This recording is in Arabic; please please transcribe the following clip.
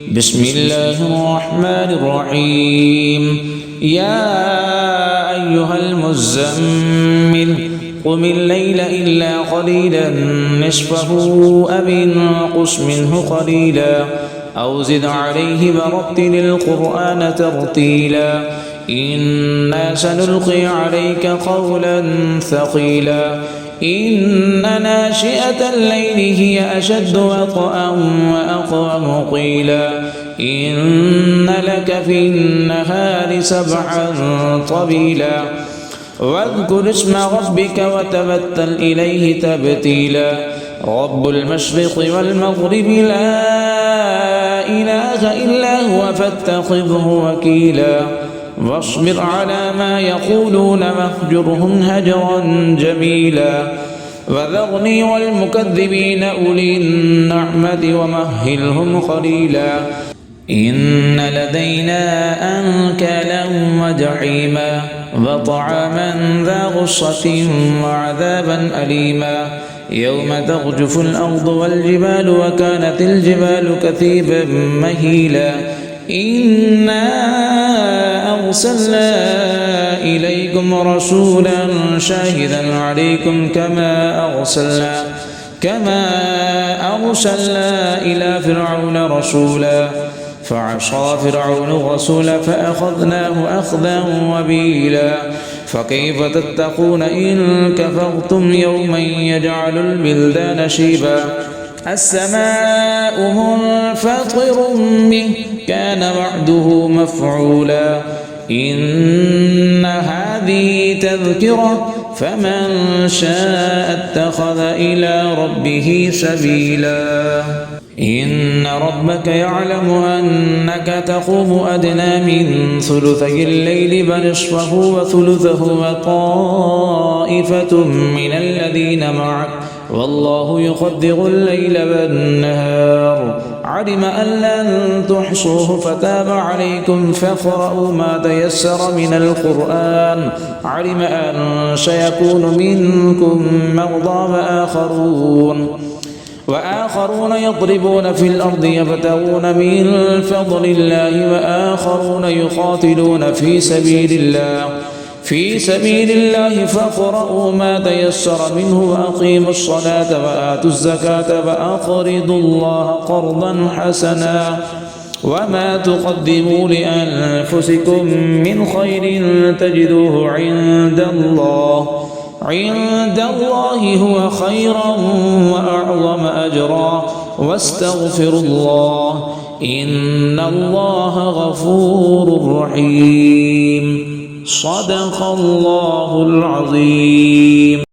بسم الله الرحمن الرحيم يا أيها المزمل قم الليل إلا قليلا نصفه أو انقص منه قليلا أو زد عليه ورتل القرآن ترتيلا إنا سنلقي عليك قولا ثقيلا إن ناشئة الليل هي أشد وطئا وأقوم قيلا إن لك في النهار سبحا طويلا واذكر اسم ربك وتبتل إليه تبتيلا رب المشرق والمغرب لا إله إلا هو فاتخذه وكيلا واصبر على ما يقولون واهجرهم هجرا جميلا وذرني والمكذبين أولي النعمة ومهلهم قليلا إن لدينا أنكالا وجحيما وطعاما ذا غصة وعذابا أليما يوم ترجف الأرض والجبال وكانت الجبال كثيبا مهيلا إنا أرسلنا إليكم رسولا شاهدا عليكم كما أرسلنا إلى فرعون رسولا فعصى فرعون الرسول فأخذناه أخذا وبيلا فكيف تتقون إن كفرتم يوما يجعل البلدان شيبا السماء منفطر به كان وعده مفعولا إن هذه تذكرة فمن شاء اتخذ إلى ربه سبيلا إن ربك يعلم أنك تقوم أدنى من ثلثي الليل ونصفه وثلثه وطائفة من الذين معك والله يقدر الليل والنهار علم أن لن تحصوه فتاب عليكم فاقرؤوا ما تيسر من القرآن علم أن سيكون منكم مرضى وآخرون يضربون في الأرض يبتغون من فضل الله وآخرون يقاتلون في سبيل الله فاقرؤوا ما تيسر منه وأقيموا الصلاة وآتوا الزكاة وأقرضوا الله قرضا حسنا وما تقدموا لأنفسكم من خير تجدوه عند الله هو خيرا وأعظم أجرا واستغفروا الله إن الله غفور رحيم صدق الله العظيم.